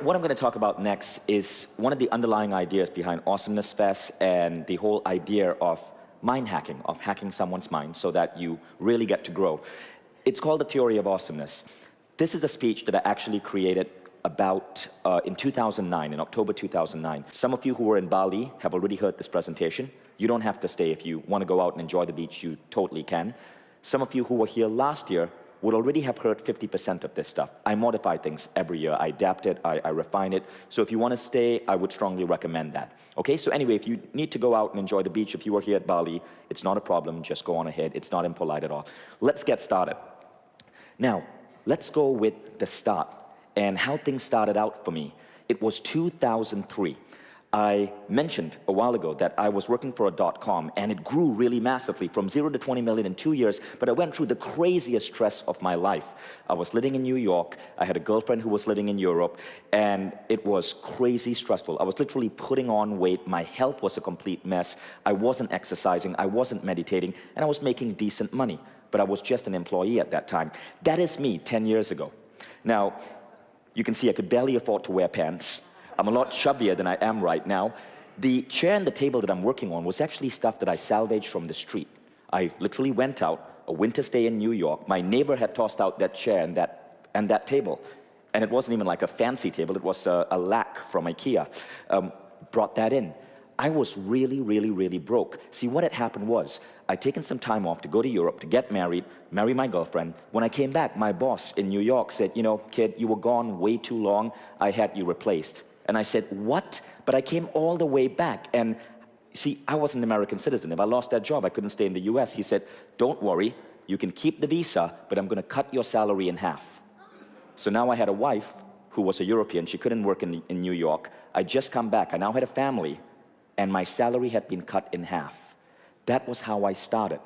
what I'm going to talk about next is one of the underlying ideas behind Awesomeness Fest and the whole idea of mind hacking, of hacking someone's mind so that you really get to grow. It's called the Theory of Awesomeness. This is a speech that I actually created about in 2009, in October 2009. Some of you who were in Bali have already heard this presentation. You don't have to stay. If you want to go out and enjoy the beach, you totally can. Some of you who were here last year would already have heard 50% of this stuff. I modify things every year. I adapt it, I refine it. So if you want to stay, I would strongly recommend that. Okay, so anyway, if you need to go out and enjoy the beach, if you were here at Bali, it's not a problem, just go on ahead. It's not impolite at all. Let's get started. Now, let's go with the start and how things started out for me. It was 2003. I mentioned a while ago that I was working for a .com, and it grew really massively from 0 to 20 million in 2 years, but I went through the craziest stress of my life. I was living in New York, I had a girlfriend who was living in Europe, and it was crazy stressful. I was literally putting on weight, my health was a complete mess, I wasn't exercising, I wasn't meditating, and I was making decent money, but I was just an employee at that time. That is me 10 years ago. Now, you can see I could barely afford to wear pants. I'm a lot chubbier than I am right now. The chair and the table that I'm working on was actually stuff that I salvaged from the street. I literally went out, a winter stay in New York. My neighbor had tossed out that chair and that table. And it wasn't even like a fancy table, it was a lack from IKEA. Brought that in. I was really, really, really broke. See, what had happened was, I'd taken some time off to go to Europe to get married, marry my girlfriend. When I came back, my boss in New York said, you know, kid, you were gone way too long, I had you replaced. And I said, what? But I came all the way back. And see, I was an American citizen. If I lost that job, I couldn't stay in the US. He said, don't worry, you can keep the visa, but I'm going to cut your salary in half. So now I had a wife who was a European. She couldn't work in New York. I just come back. I now had a family, and my salary had been cut in half. That was how I started.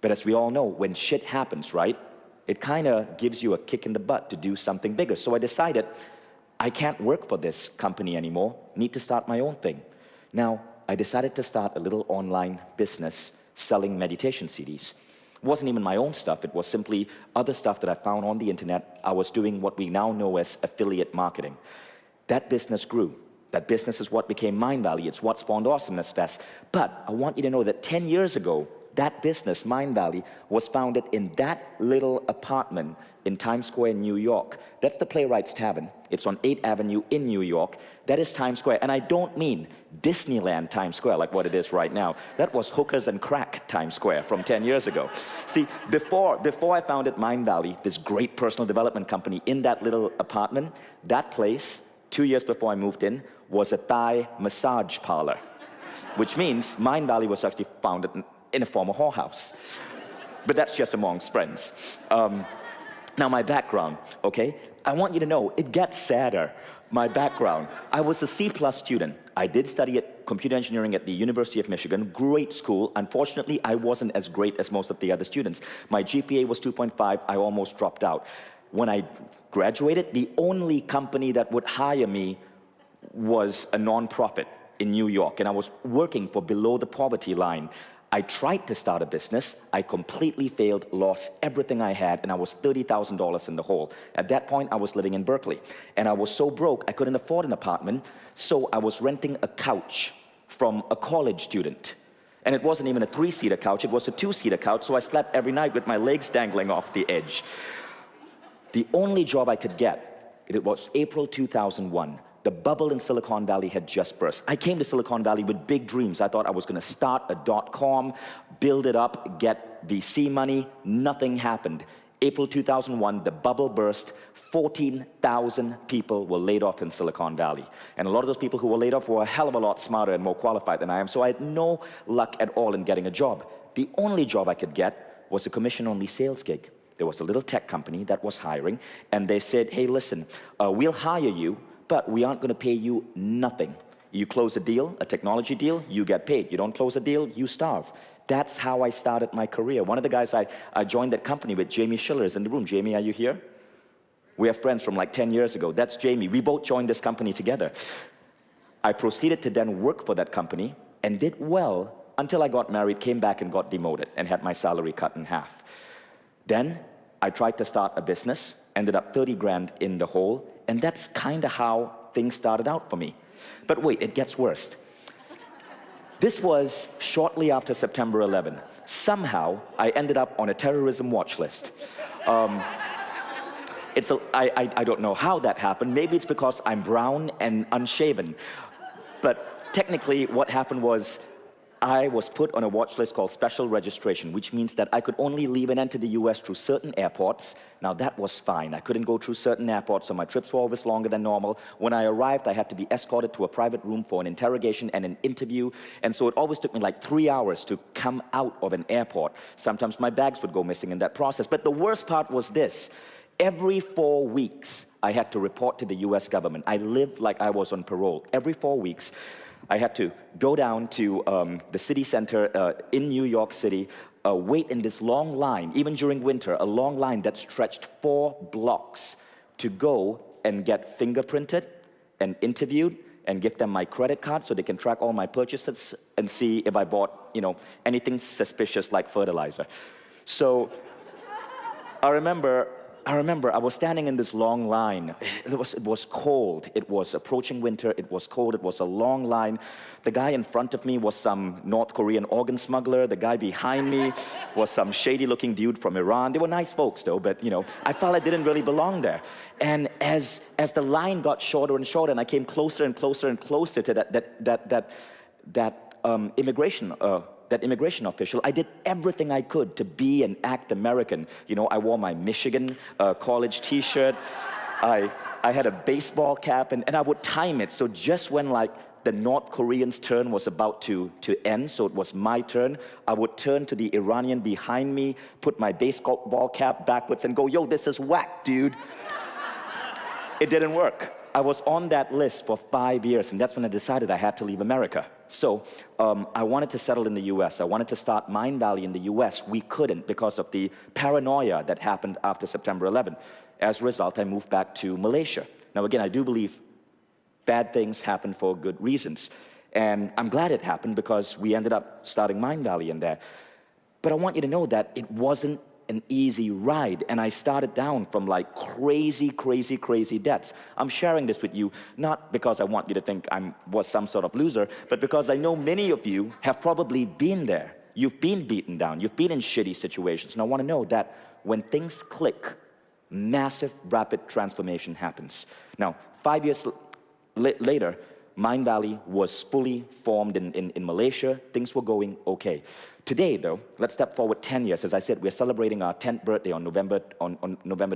But as we all know, when shit happens, right, it kind of gives you a kick in the butt to do something bigger. So I decided, I can't work for this company anymore, need to start my own thing. Now, I decided to start a little online business selling meditation CDs. It wasn't even my own stuff, it was simply other stuff that I found on the internet. I was doing what we now know as affiliate marketing. That business grew. That business is what became Mindvalley. It's what spawned Awesomeness Fest. But I want you to know that 10 years ago, that business, Mindvalley, was founded in that little apartment in Times Square in New York. That's the Playwrights Tavern. It's on 8th Avenue in New York. That is Times Square. And I don't mean Disneyland Times Square like what it is right now. That was hookers and crack Times Square from 10 years ago. See, before I founded Mindvalley, this great personal development company in that little apartment, that place, 2 years before I moved in, was a Thai massage parlor, which means Mindvalley was actually founded in a former whorehouse. But that's just amongst friends. Now my background, okay? I want you to know, it gets sadder. My background, I was a C+ student. I did study computer engineering at the University of Michigan, great school. Unfortunately, I wasn't as great as most of the other students. My GPA was 2.5, I almost dropped out. When I graduated, the only company that would hire me was a nonprofit in New York, and I was working for below the poverty line. I tried to start a business, I completely failed, lost everything I had, and I was $30,000 in the hole. At that point, I was living in Berkeley, and I was so broke, I couldn't afford an apartment, so I was renting a couch from a college student. And it wasn't even a 3-seater couch, it was a 2-seater couch, so I slept every night with my legs dangling off the edge. The only job I could get, it was April 2001. The bubble in Silicon Valley had just burst. I came to Silicon Valley with big dreams. I thought I was going to start a .com, build it up, get VC money. Nothing happened. April 2001, the bubble burst. 14,000 people were laid off in Silicon Valley. And a lot of those people who were laid off were a hell of a lot smarter and more qualified than I am, so I had no luck at all in getting a job. The only job I could get was a commission-only sales gig. There was a little tech company that was hiring, and they said, hey, listen, we'll hire you, but we aren't going to pay you nothing. You close a deal, a technology deal, you get paid. You don't close a deal, you starve. That's how I started my career. One of the guys I joined that company with, Jamie Schiller, is in the room. Jamie, are you here? We are friends from like 10 years ago. That's Jamie. We both joined this company together. I proceeded to then work for that company and did well until I got married, came back and got demoted and had my salary cut in half. Then I tried to start a business, ended up 30 grand in the hole, and that's kind of how things started out for me. But wait, it gets worse. This was shortly after September 11. Somehow, I ended up on a terrorism watch list. I don't know how that happened. Maybe it's because I'm brown and unshaven. But technically, what happened was I was put on a watch list called special registration, which means that I could only leave and enter the US through certain airports. Now, that was fine. I couldn't go through certain airports, so my trips were always longer than normal. When I arrived, I had to be escorted to a private room for an interrogation and an interview. And so it always took me like 3 hours to come out of an airport. Sometimes my bags would go missing in that process. But the worst part was this. Every 4 weeks, I had to report to the US government. I lived like I was on parole. Every 4 weeks, I had to go down to the city center in New York City, wait in this long line, even during winter, a long line that stretched 4 blocks to go and get fingerprinted and interviewed and give them my credit card so they can track all my purchases and see if I bought, anything suspicious like fertilizer. So I remember I was standing in this long line. It was cold. It was approaching winter. It was cold. It was a long line. The guy in front of me was some North Korean organ smuggler. The guy behind me was some shady-looking dude from Iran. They were nice folks, though, but, I felt I didn't really belong there. And as the line got shorter and shorter, and I came closer and closer and closer to that immigration official, I did everything I could to be and act American. I wore my Michigan college t-shirt. I had a baseball cap, and I would time it. So just when the North Korean's turn was about to end, so it was my turn, I would turn to the Iranian behind me, put my baseball cap backwards and go, yo, this is whack, dude. It didn't work. I was on that list for 5 years, and that's when I decided I had to leave America. So I wanted to settle in the US. I wanted to start Mindvalley in the US. We couldn't because of the paranoia that happened after September 11. As a result, I moved back to Malaysia. Now, again, I do believe bad things happen for good reasons. And I'm glad it happened because we ended up starting Mindvalley in there. But I want you to know that it wasn't an easy ride, and I started down from crazy debts. I'm sharing this with you not because I want you to think I was some sort of loser, but because I know many of you have probably been there. You've been beaten down. You've been in shitty situations, and I want to know that when things click, massive, rapid transformation happens. Now, 5 years later, Mindvalley was fully formed in Malaysia. Things were going okay. Today, though, let's step forward 10 years. As I said, we're celebrating our 10th birthday on November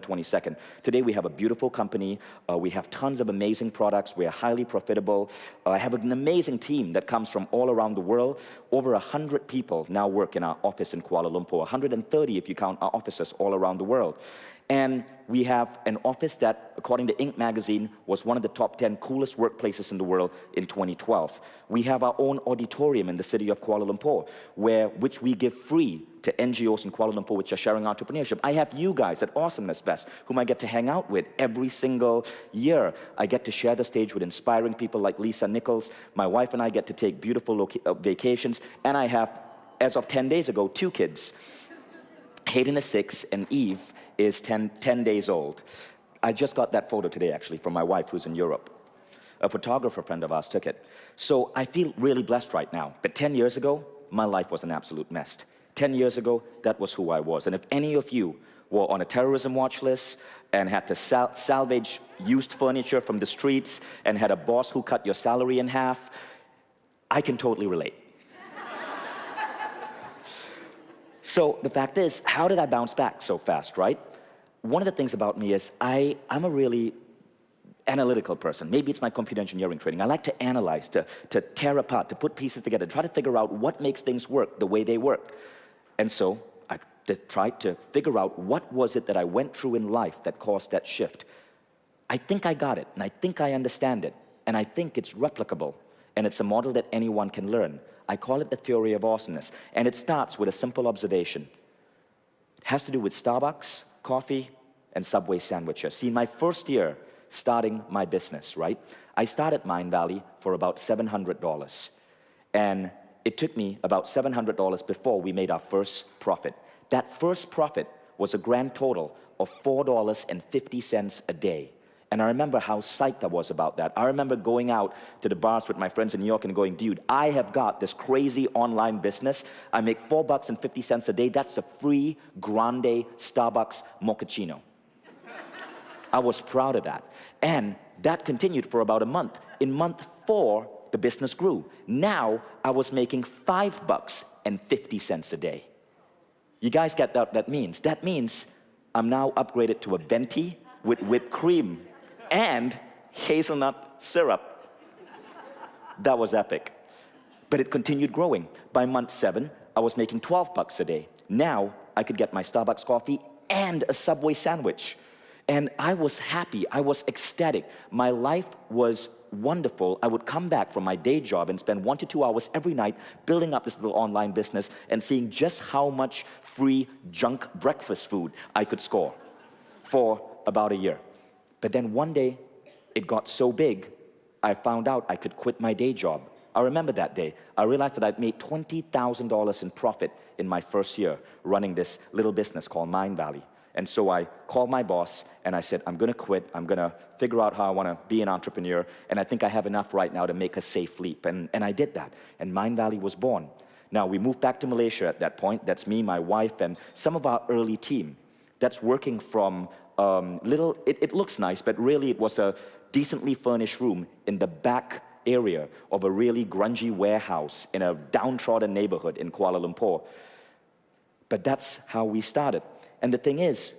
22nd. Today, we have a beautiful company. We have tons of amazing products. We are highly profitable. I have an amazing team that comes from all around the world. Over 100 people now work in our office in Kuala Lumpur, 130 if you count our offices all around the world. And we have an office that, according to Inc. magazine, was one of the top 10 coolest workplaces in the world in 2012. We have our own auditorium in the city of Kuala Lumpur, which we give free to NGOs in Kuala Lumpur which are sharing entrepreneurship. I have you guys at Awesomeness Fest, whom I get to hang out with every single year. I get to share the stage with inspiring people like Lisa Nichols. My wife and I get to take beautiful vacations. And I have, as of 10 days ago, 2 kids. Hayden is 6, and Eve is 10 days old. I just got that photo today, actually, from my wife, who's in Europe. A photographer friend of ours took it. So I feel really blessed right now. But 10 years ago, my life was an absolute mess. 10 years ago, that was who I was. And if any of you were on a terrorism watch list and had to salvage used furniture from the streets and had a boss who cut your salary in half, I can totally relate. So the fact is, how did I bounce back so fast, right? One of the things about me is I'm a really analytical person. Maybe it's my computer engineering training. I like to analyze, to tear apart, to put pieces together, try to figure out what makes things work the way they work. And so I tried to figure out what was it that I went through in life that caused that shift. I think I got it, and I think I understand it, and I think it's replicable, and it's a model that anyone can learn. I call it the Theory of Awesomeness, and it starts with a simple observation. It has to do with Starbucks, coffee, and Subway sandwiches. See, my first year starting my business, right? I started Mindvalley for about $700, and it took me about $700 before we made our first profit. That first profit was a grand total of $4.50 a day. And I remember how psyched I was about that. I remember going out to the bars with my friends in New York and going, dude, I have got this crazy online business. I make $4.50 a day. That's a free grande Starbucks mochaccino. I was proud of that. And that continued for about a month. In month 4, the business grew. Now, I was making $5.50 a day. You guys get what that means? That means I'm now upgraded to a venti with whipped cream and hazelnut syrup. That was epic. But it continued growing. By month 7, I was making $12 a day. Now, I could get my Starbucks coffee and a Subway sandwich. And I was happy, I was ecstatic. My life was wonderful. I would come back from my day job and spend 1 to 2 hours every night building up this little online business and seeing just how much free junk breakfast food I could score for about a year. But then one day, it got so big, I found out I could quit my day job. I remember that day. I realized that I'd made $20,000 in profit in my first year running this little business called Mindvalley. And so I called my boss and I said, I'm gonna quit. I'm gonna figure out how I wanna be an entrepreneur. And I think I have enough right now to make a safe leap. And I did that. And Mindvalley was born. Now, we moved back to Malaysia at that point. That's me, my wife, and some of our early team. That's working from it looks nice, but really it was a decently furnished room in the back area of a really grungy warehouse in a downtrodden neighborhood in Kuala Lumpur. But that's how we started. And the thing is,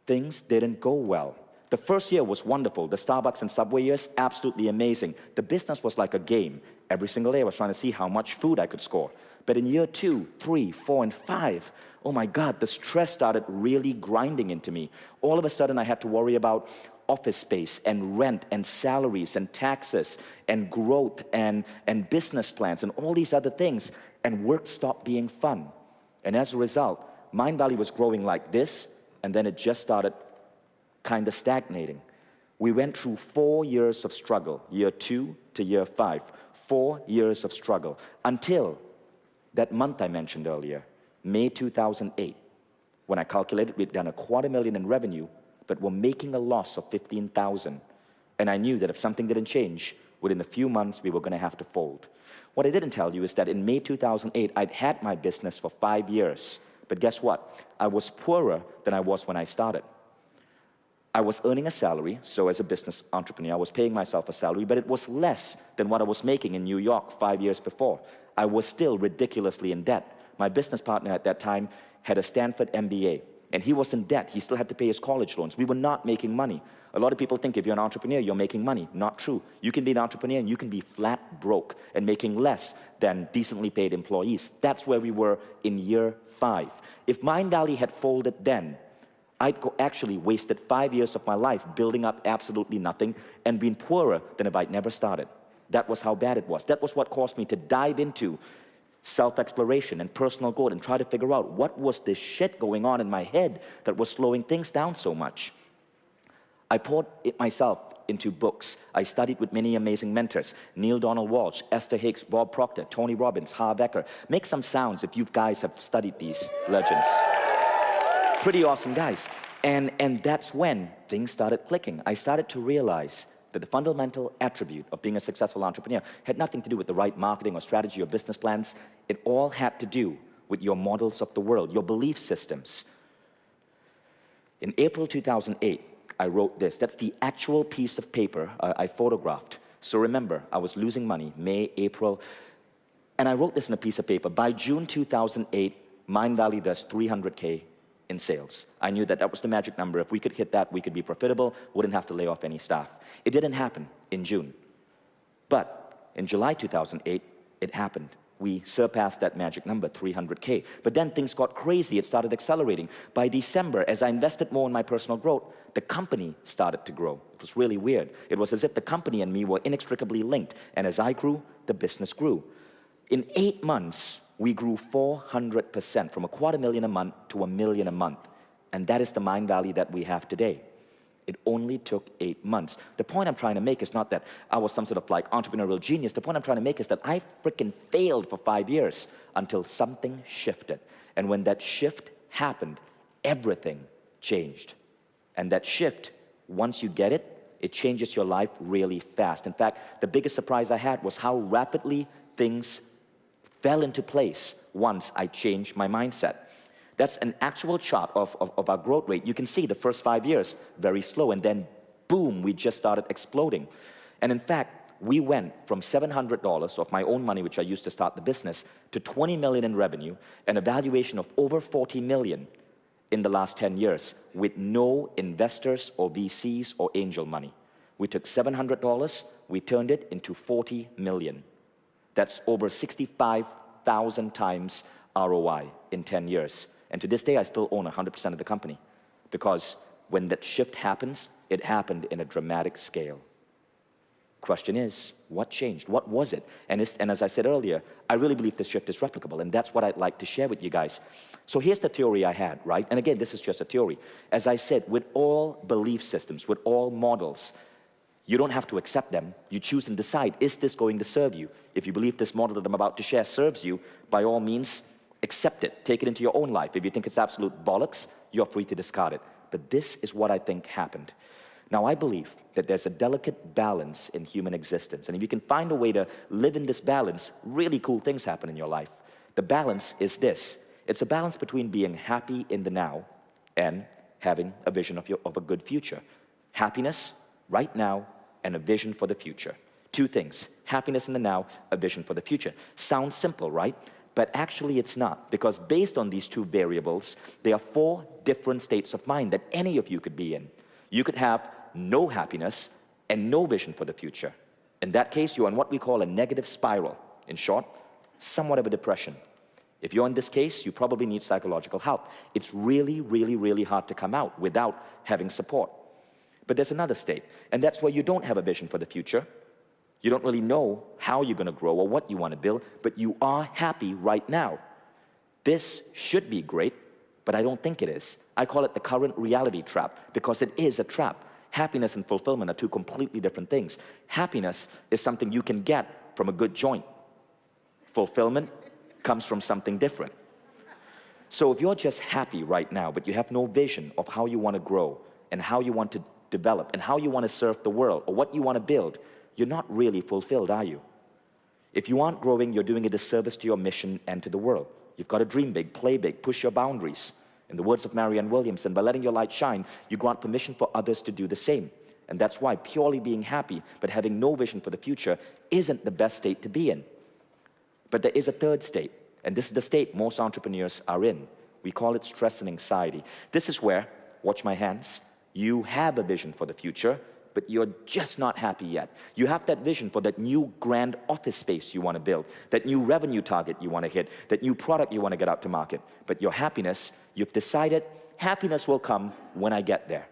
things didn't go well. The first year was wonderful. The Starbucks and Subway years, absolutely amazing. The business was like a game. Every single day I was trying to see how much food I could score. But in year 2, 3, 4, and 5, oh my God, the stress started really grinding into me. All of a sudden I had to worry about office space and rent and salaries and taxes and growth and business plans and all these other things. And work stopped being fun. And as a result, Mindvalley was growing like this, and then it just started kind of stagnating. We went through 4 years of struggle, year 2 to year 5, 4 years of struggle, until that month I mentioned earlier, May 2008, when I calculated we'd done $250,000 in revenue, but were making a loss of $15,000. And I knew that if something didn't change, within a few months we were going to have to fold. What I didn't tell you is that in May 2008, I'd had my business for 5 years. But guess what? I was poorer than I was when I started. I was earning a salary, so as a business entrepreneur, I was paying myself a salary, but it was less than what I was making in New York 5 years before. I was still ridiculously in debt. My business partner at that time had a Stanford MBA, and he was in debt. He still had to pay his college loans. We were not making money. A lot of people think if you're an entrepreneur, you're making money. Not true. You can be an entrepreneur and you can be flat broke and making less than decently paid employees. That's where we were in year 5. If Mindvalley had folded then, I'd actually wasted 5 years of my life building up absolutely nothing and been poorer than if I'd never started. That was how bad it was. That was what caused me to dive into self-exploration and personal growth and try to figure out what was this shit going on in my head that was slowing things down so much. I poured it myself into books. I studied with many amazing mentors, Neil Donald Walsh, Esther Hicks, Bob Proctor, Tony Robbins, Harv Eker. Make some sounds if you guys have studied these legends. Pretty awesome guys. And that's when things started clicking. I started to realize that the fundamental attribute of being a successful entrepreneur had nothing to do with the right marketing or strategy or business plans. It all had to do with your models of the world, your belief systems. In April 2008, I wrote this. That's the actual piece of paper I photographed. So remember, I was losing money, May, April, and I wrote this in a piece of paper. By June 2008, Mindvalley does 300K in sales. I knew that that was the magic number. If we could hit that, we could be profitable, wouldn't have to lay off any staff. It didn't happen in June. But in July 2008, it happened. We surpassed that magic number, 300K. But then things got crazy. It started accelerating. By December, as I invested more in my personal growth, the company started to grow. It was really weird. It was as if the company and me were inextricably linked. And as I grew, the business grew. In 8 months, we grew 400%, from $250,000 a month to $1 million a month. And that is the Mindvalley that we have today. It only took 8 months. The point I'm trying to make is not that I was some sort of like entrepreneurial genius. The point I'm trying to make is that I freaking failed for 5 years until something shifted. And when that shift happened, everything changed. And that shift once you get it, it changes your life really fast. In fact, the biggest surprise I had was how rapidly things fell into place once I changed my mindset. That's an actual chart of our growth rate. You can see the first 5 years, very slow, and then boom, we just started exploding. And in fact, we went from $700 of my own money, which I used to start the business, to 20 million in revenue and a valuation of over 40 million in the last 10 years with no investors or VCs or angel money. We took $700, we turned it into 40 million. That's over 65,000 times ROI in 10 years. And to this day, I still own 100% of the company because when that shift happens, it happened in a dramatic scale. Question is, what changed? What was it? And as I said earlier, I really believe this shift is replicable, and that's what I'd like to share with you guys. So here's the theory I had, right? And again, this is just a theory. As I said, with all belief systems, with all models, you don't have to accept them. You choose and decide, is this going to serve you? If you believe this model that I'm about to share serves you, by all means, accept it. Take it into your own life. If you think it's absolute bollocks, you're free to discard it. But this is what I think happened. Now, I believe that there's a delicate balance in human existence. And if you can find a way to live in this balance, really cool things happen in your life. The balance is this. It's a balance between being happy in the now and having a vision of a good future. Happiness right now and a vision for the future. Two things. Happiness in the now, a vision for the future. Sounds simple, right? But actually it's not, because based on these two variables, there are 4 different states of mind that any of you could be in. You could have no happiness and no vision for the future. In that case, you're in what we call a negative spiral. In short, somewhat of a depression. If you're in this case, you probably need psychological help. It's really, really, really hard to come out without having support. But there's another state, and that's where you don't have a vision for the future. You don't really know how you're going to grow or what you want to build, but you are happy right now. This should be great, but I don't think it is. I call it the current reality trap, because it is a trap. Happiness and fulfillment are 2 completely different things. Happiness is something you can get from a good joint. Fulfillment comes from something different. So if you're just happy right now, but you have no vision of how you want to grow and how you want to develop and how you want to serve the world or what you want to build, you're not really fulfilled, are you? If you aren't growing, you're doing a disservice to your mission and to the world. You've got to dream big, play big, push your boundaries. In the words of Marianne Williamson, by letting your light shine, you grant permission for others to do the same. And that's why purely being happy, but having no vision for the future, isn't the best state to be in. But there is a third state, and this is the state most entrepreneurs are in. We call it stress and anxiety. This is where, watch my hands, you have a vision for the future, but you're just not happy yet. You have that vision for that new grand office space you want to build, that new revenue target you want to hit, that new product you want to get out to market. But your happiness, you've decided happiness will come when I get there.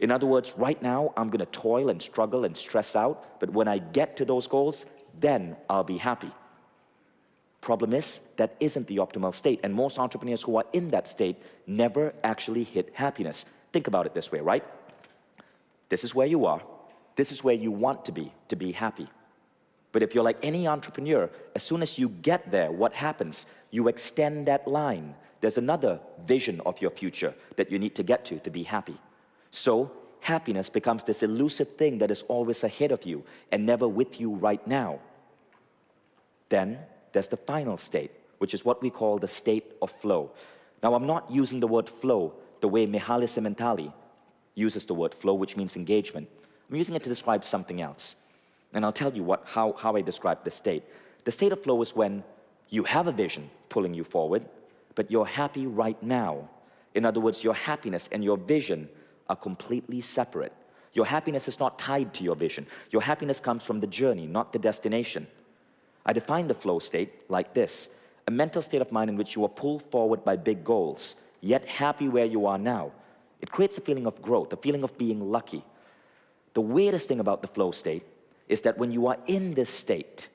In other words, right now, I'm going to toil and struggle and stress out, but when I get to those goals, then I'll be happy. Problem is, that isn't the optimal state, and most entrepreneurs who are in that state never actually hit happiness. Think about it this way, right? This is where you are. This is where you want to be happy. But if you're like any entrepreneur, as soon as you get there, what happens? You extend that line. There's another vision of your future that you need to get to be happy. So happiness becomes this elusive thing that is always ahead of you and never with you right now. Then there's the final state, which is what we call the state of flow. Now, I'm not using the word flow the way Mihaly Csikszentmihalyi uses the word flow, which means engagement. I'm using it to describe something else. And I'll tell you how I describe this state. The state of flow is when you have a vision pulling you forward, but you're happy right now. In other words, your happiness and your vision are completely separate. Your happiness is not tied to your vision. Your happiness comes from the journey, not the destination. I define the flow state like this: a mental state of mind in which you are pulled forward by big goals, yet happy where you are now. It creates a feeling of growth, a feeling of being lucky. The weirdest thing about the flow state is that when you are in this state,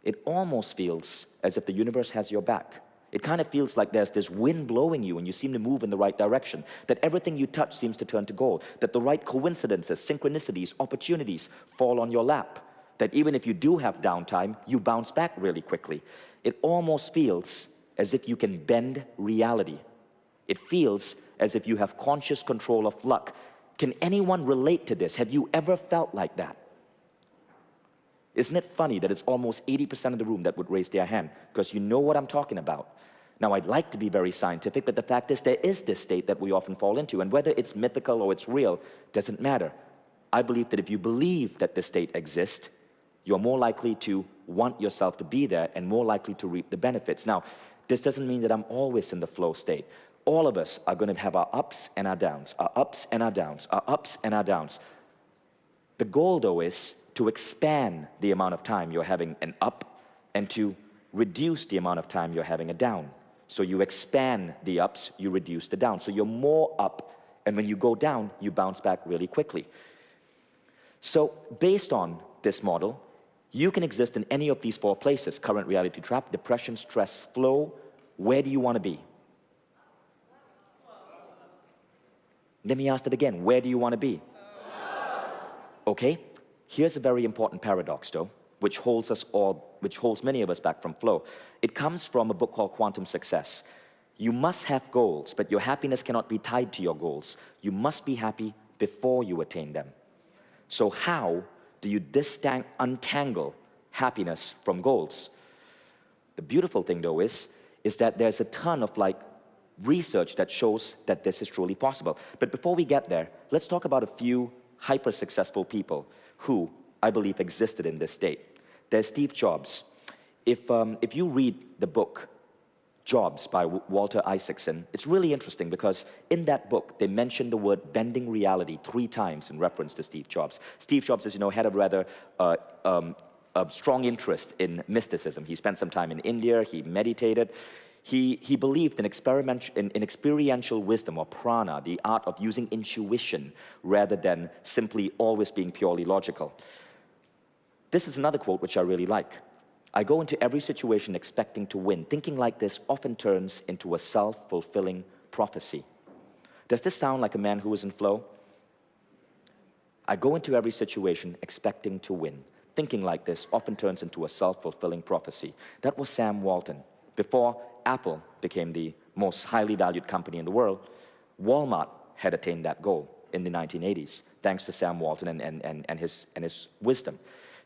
it almost feels as if the universe has your back. It kind of feels like there's this wind blowing you and you seem to move in the right direction, that everything you touch seems to turn to gold, that the right coincidences, synchronicities, opportunities fall on your lap, that even if you do have downtime, you bounce back really quickly. It almost feels as if you can bend reality. It feels as if you have conscious control of luck. Can anyone relate to this? Have you ever felt like that? Isn't it funny that it's almost 80% of the room that would raise their hand? Because you know what I'm talking about. Now, I'd like to be very scientific, but the fact is there is this state that we often fall into, and whether it's mythical or it's real, doesn't matter. I believe that if you believe that this state exists, you're more likely to want yourself to be there and more likely to reap the benefits. Now, this doesn't mean that I'm always in the flow state. All of us are going to have our ups and our downs, our ups and our downs, our ups and our downs. The goal, though, is to expand the amount of time you're having an up and to reduce the amount of time you're having a down. So you expand the ups, you reduce the downs. So you're more up, and when you go down, you bounce back really quickly. So based on this model, you can exist in any of these 4 places: current, reality, trap, depression, stress, flow. Where do you want to be? Let me ask it again. Where do you want to be? Okay, here's a very important paradox, though, which holds many of us back from flow. It comes from a book called Quantum Success. You must have goals, but your happiness cannot be tied to your goals. You must be happy before you attain them. So how do you untangle happiness from goals? The beautiful thing, though, is that there's a ton of research that shows that this is truly possible. But before we get there, let's talk about a few hyper-successful people who I believe existed in this state. There's Steve Jobs. If you read the book Jobs by Walter Isaacson, it's really interesting because in that book, they mention the word bending reality 3 times in reference to Steve Jobs. Steve Jobs, as you know, had a rather strong interest in mysticism. He spent some time in India, he meditated. He believed in experiential wisdom, or prana, the art of using intuition rather than simply always being purely logical. This is another quote which I really like. I go into every situation expecting to win. Thinking like this often turns into a self-fulfilling prophecy. Does this sound like a man who is in flow? I go into every situation expecting to win. Thinking like this often turns into a self-fulfilling prophecy. That was Sam Walton. Before Apple became the most highly valued company in the world, Walmart had attained that goal in the 1980s, thanks to Sam Walton and his wisdom.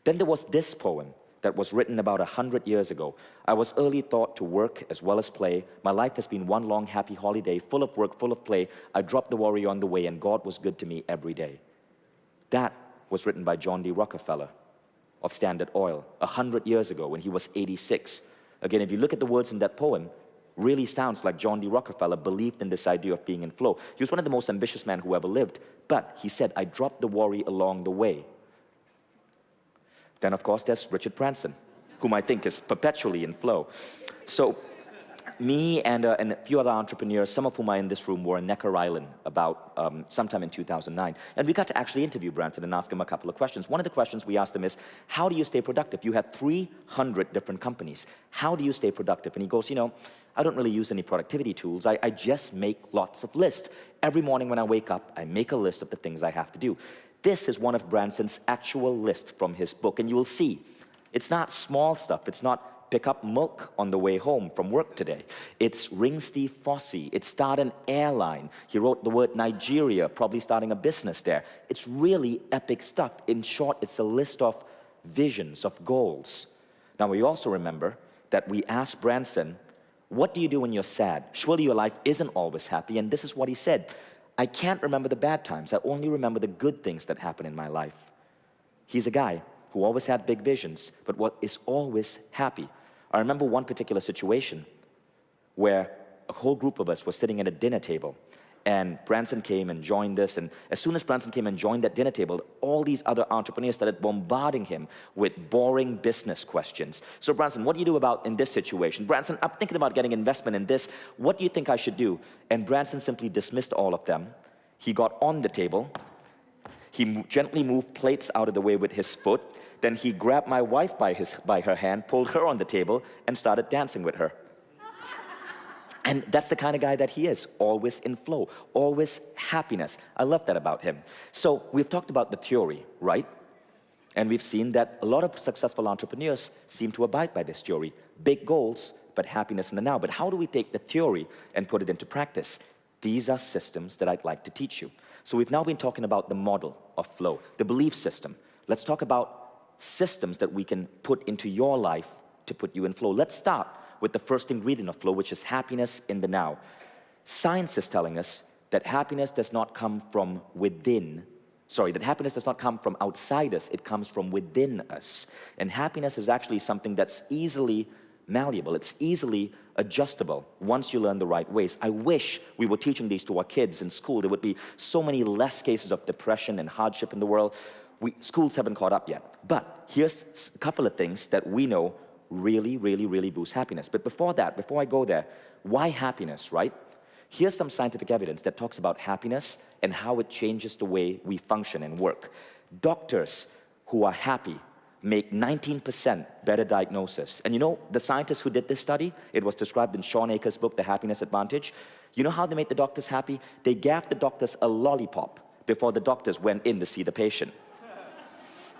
Then there was this poem that was written about 100 years ago. I was early taught to work as well as play. My life has been one long happy holiday, full of work, full of play. I dropped the worry on the way, and God was good to me every day. That was written by John D. Rockefeller of Standard Oil 100 years ago when he was 86. Again, if you look at the words in that poem, really sounds like John D. Rockefeller believed in this idea of being in flow. He was one of the most ambitious men who ever lived, but he said, I dropped the worry along the way. Then, of course, there's Richard Branson, whom I think is perpetually in flow. So me and a few other entrepreneurs, some of whom are in this room, were in Necker Island about sometime in 2009. And we got to actually interview Branson and ask him a couple of questions. One of the questions we asked him is, how do you stay productive? You have 300 different companies. How do you stay productive? And he goes, you know, I don't really use any productivity tools. I just make lots of lists. Every morning when I wake up, I make a list of the things I have to do. This is one of Branson's actual lists from his book, and you will see, it's not small stuff. It's not pick up milk on the way home from work today. It's ring Steve Fosse. It's start an airline. He wrote the word Nigeria, probably starting a business there. It's really epic stuff. In short, it's a list of visions, of goals. Now, we also remember that we asked Branson, what do you do when you're sad? Surely your life isn't always happy, and this is what he said. I can't remember the bad times. I only remember the good things that happen in my life. He's a guy who always had big visions, but what is always happy. I remember one particular situation where a whole group of us was sitting at a dinner table, and Branson came and joined us, and as soon as Branson came and joined that dinner table, all these other entrepreneurs started bombarding him with boring business questions. So Branson, what do you do in this situation? Branson, I'm thinking about getting investment in this. What do you think I should do? And Branson simply dismissed all of them. He got on the table. He gently moved plates out of the way with his foot. Then he grabbed my wife by her hand, pulled her on the table, and started dancing with her. And that's the kind of guy that he is, always in flow, always happiness. I love that about him. So we've talked about the theory, right? And we've seen that a lot of successful entrepreneurs seem to abide by this theory. Big goals, but happiness in the now. But how do we take the theory and put it into practice? These are systems that I'd like to teach you. So we've now been talking about the model of flow, the belief system. Let's talk about systems that we can put into your life to put you in flow. Let's start with the first ingredient of flow, which is happiness in the now. Science is telling us that happiness does not come from within. That happiness does not come from outside us, it comes from within us. And happiness is actually something that's easily malleable, it's easily adjustable once you learn the right ways. I wish we were teaching these to our kids in school. There would be so many less cases of depression and hardship in the world. Schools haven't caught up yet. But here's a couple of things that we know really, really, really boost happiness. But before that, before I go there, why happiness, right? Here's some scientific evidence that talks about happiness and how it changes the way we function and work. Doctors who are happy make 19% better diagnosis. And you know, the scientists who did this study, it was described in Sean Akers' book, The Happiness Advantage. You know how they made the doctors happy? They gave the doctors a lollipop before the doctors went in to see the patient.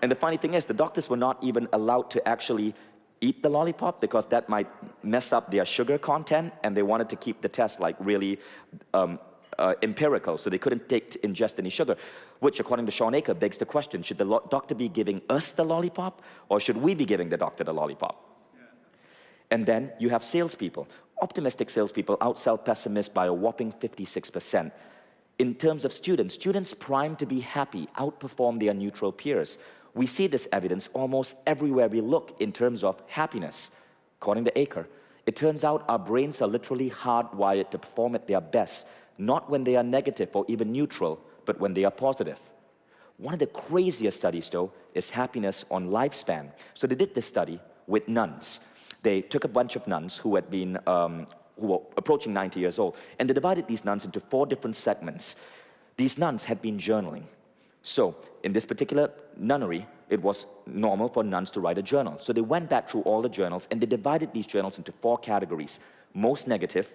And the funny thing is, the doctors were not even allowed to actually eat the lollipop because that might mess up their sugar content, and they wanted to keep the test like really empirical, so they couldn't ingest any sugar, which according to Sean Aker begs the question, should the doctor be giving us the lollipop, or should we be giving the doctor the lollipop? Yeah. And then you have salespeople. Optimistic salespeople outsell pessimists by a whopping 56%. In terms of students, students primed to be happy outperform their neutral peers. We see this evidence almost everywhere we look in terms of happiness. According to Aker, it turns out our brains are literally hardwired to perform at their best, not when they are negative or even neutral, but when they are positive. One of the craziest studies, though, is happiness on lifespan. So they did this study with nuns. They took a bunch of nuns who had been, who were approaching 90 years old, and they divided these nuns into 4 different segments. These nuns had been journaling. So in this particular nunnery, it was normal for nuns to write a journal. So they went back through all the journals, and they divided these journals into 4 categories: most negative,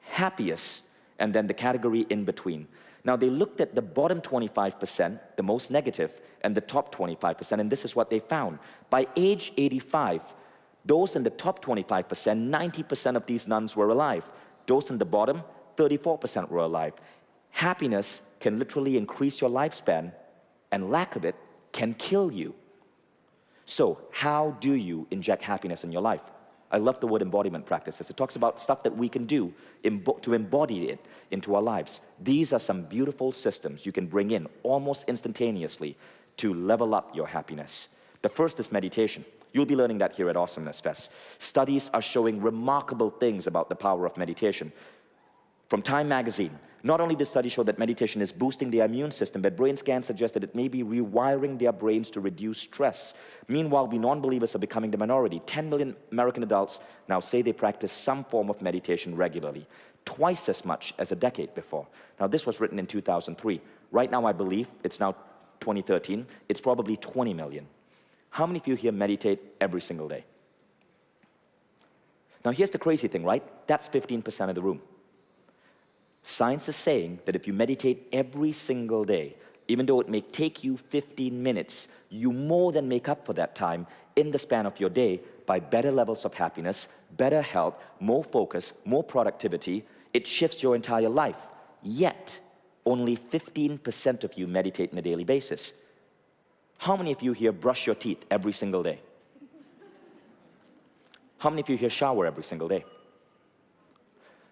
happiest, and then the category in between. Now they looked at the bottom 25%, the most negative, and the top 25%, and this is what they found. By age 85, those in the top 25%, 90% of these nuns were alive. Those in the bottom, 34% were alive. Happiness can literally increase your lifespan, and lack of it can kill you. So how do you inject happiness in your life? I love the word embodiment practices. It talks about stuff that we can do to embody it into our lives. These are some beautiful systems you can bring in almost instantaneously to level up your happiness. The first is meditation. You'll be learning that here at Awesomeness Fest. Studies are showing remarkable things about the power of meditation. From Time magazine, not only did studies show that meditation is boosting the immune system, but brain scans suggest that it may be rewiring their brains to reduce stress. Meanwhile, we non-believers are becoming the minority. 10 million American adults now say they practice some form of meditation regularly, twice as much as a decade before. Now, this was written in 2003. Right now, I believe, it's now 2013, it's probably 20 million. How many of you here meditate every single day? Now, here's the crazy thing, right? That's 15% of the room. Science is saying that if you meditate every single day, even though it may take you 15 minutes, you more than make up for that time in the span of your day by better levels of happiness, better health, more focus, more productivity. It shifts your entire life. Yet, only 15% of you meditate on a daily basis. How many of you here brush your teeth every single day? How many of you here shower every single day?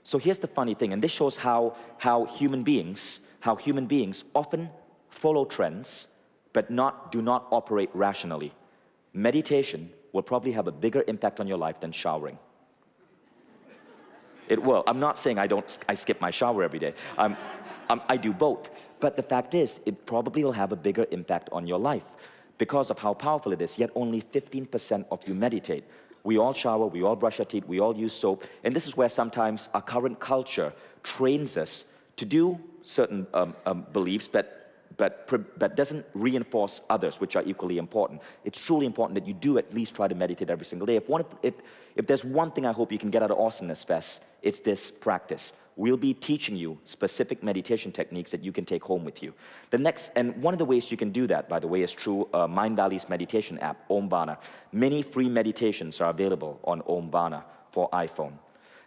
So here's the funny thing, and this shows how human beings often follow trends, but do not operate rationally. Meditation will probably have a bigger impact on your life than showering. It will. I'm not saying I skip my shower every day. I do both. But the fact is, it probably will have a bigger impact on your life because of how powerful it is, yet only 15% of you meditate. We all shower, we all brush our teeth, we all use soap, and this is where sometimes our current culture trains us to do certain beliefs, but doesn't reinforce others, which are equally important. It's truly important that you do at least try to meditate every single day. If there's one thing I hope you can get out of Awesomeness Fest, it's this practice. We'll be teaching you specific meditation techniques that you can take home with you. And one of the ways you can do that, by the way, is through Mindvalley's meditation app, Om Bana. Many free meditations are available on Om Bana for iPhone.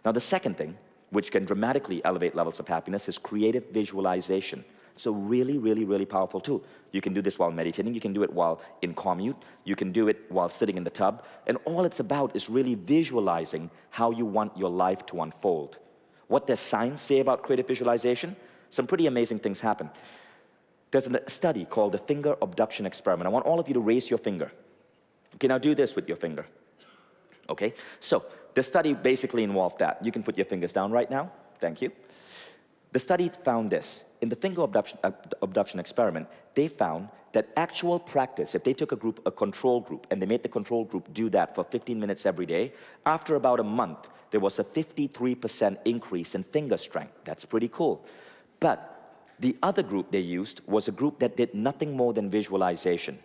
Now, the second thing which can dramatically elevate levels of happiness, is creative visualization. So really, really, really powerful tool. You can do this while meditating. You can do it while in commute. You can do it while sitting in the tub. And all it's about is really visualizing how you want your life to unfold. What does science say about creative visualization? Some pretty amazing things happen. There's a study called the finger abduction experiment. I want all of you to raise your finger. Okay, now do this with your finger. Okay, so the study basically involved that. You can put your fingers down right now. Thank you. The study found this. In the finger abduction experiment, they found that actual practice, if they took a control group, and they made the control group do that for 15 minutes every day, after about a month, there was a 53% increase in finger strength. That's pretty cool. But the other group they used was a group that did nothing more than visualization.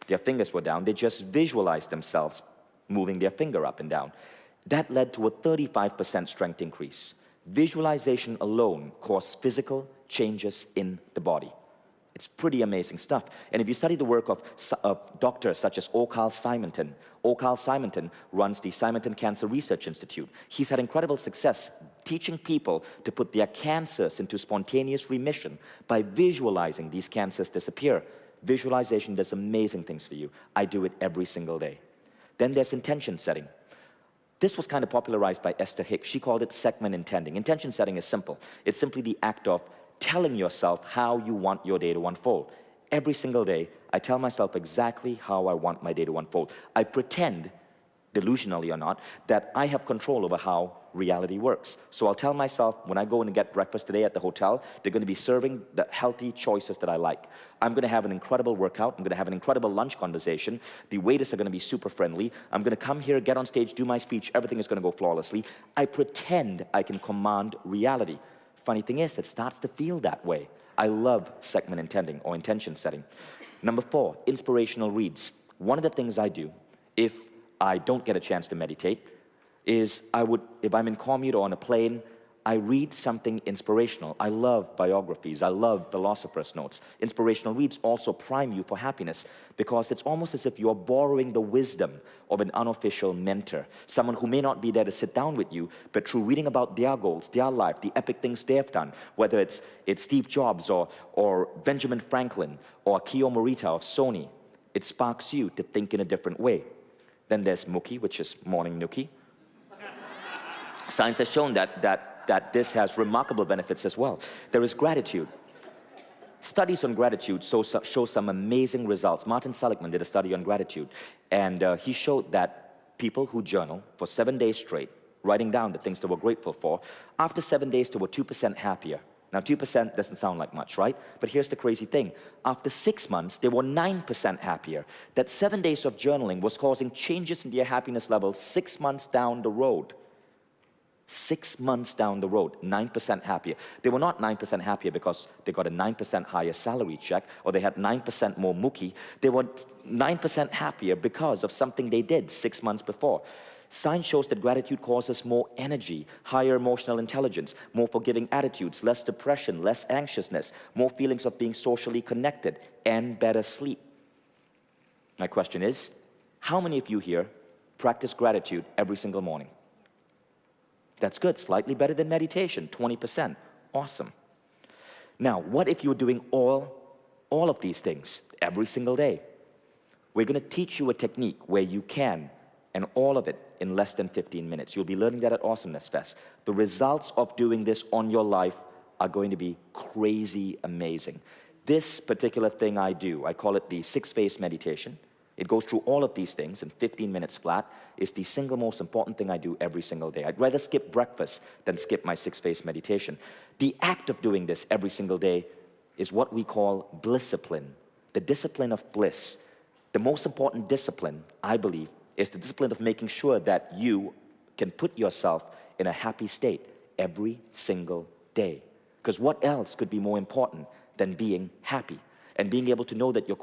Their fingers were down. They just visualized themselves moving their finger up and down. That led to a 35% strength increase. Visualization alone caused physical changes in the body. It's pretty amazing stuff. And if you study the work of doctors such as Carl Simonton runs the Simonton Cancer Research Institute. He's had incredible success teaching people to put their cancers into spontaneous remission by visualizing these cancers disappear. Visualization does amazing things for you. I do it every single day. Then there's intention setting. This was kind of popularized by Esther Hicks. She called it segment intending. Intention setting is simple. It's simply the act of telling yourself how you want your day to unfold. Every single day, I tell myself exactly how I want my day to unfold. I pretend, delusionally or not, that I have control over how reality works. So I'll tell myself, when I go in and get breakfast today at the hotel, they're going to be serving the healthy choices that I like. I'm going to have an incredible workout. I'm going to have an incredible lunch conversation. The waiters are going to be super friendly. I'm going to come here, get on stage, do my speech. Everything is going to go flawlessly. I pretend I can command reality. Funny thing is, it starts to feel that way. I love segment intending or intention setting. Number 4, inspirational reads. One of the things I do, if I don't get a chance to meditate, is if I'm in commute or on a plane, I read something inspirational. I love biographies. I love philosophers' notes. Inspirational reads also prime you for happiness because it's almost as if you're borrowing the wisdom of an unofficial mentor, someone who may not be there to sit down with you, but through reading about their goals, their life, the epic things they've done, whether it's Steve Jobs or Benjamin Franklin or Kiyo Morita of Sony, it sparks you to think in a different way. Then there's Mookie, which is morning nookie. Science has shown that this has remarkable benefits as well. There is gratitude. Studies on gratitude show some amazing results. Martin Seligman did a study on gratitude, and he showed that people who journal for 7 days straight, writing down the things they were grateful for, after 7 days they were 2% happier. Now 2% doesn't sound like much, right? But here's the crazy thing. After 6 months, they were 9% happier. That 7 days of journaling was causing changes in their happiness level 6 months down the road. 6 months down the road, 9% happier. They were not 9% happier because they got a 9% higher salary check or they had 9% more Mookie. They were 9% happier because of something they did 6 months before. Science shows that gratitude causes more energy, higher emotional intelligence, more forgiving attitudes, less depression, less anxiousness, more feelings of being socially connected, and better sleep. My question is, how many of you here practice gratitude every single morning? That's good, slightly better than meditation, 20%. Awesome. Now, what if you're doing all of these things every single day? We're going to teach you a technique where you can, and all of it in less than 15 minutes. You'll be learning that at Awesomeness Fest. The results of doing this on your life are going to be crazy amazing. This particular thing I do, I call it the 6-phase meditation. It goes through all of these things in 15 minutes flat. It's the single most important thing I do every single day. I'd rather skip breakfast than skip my 6-phase meditation. The act of doing this every single day is what we call blisscipline, the discipline of bliss. The most important discipline, I believe, is the discipline of making sure that you can put yourself in a happy state every single day. Because what else could be more important than being happy and being able to know that you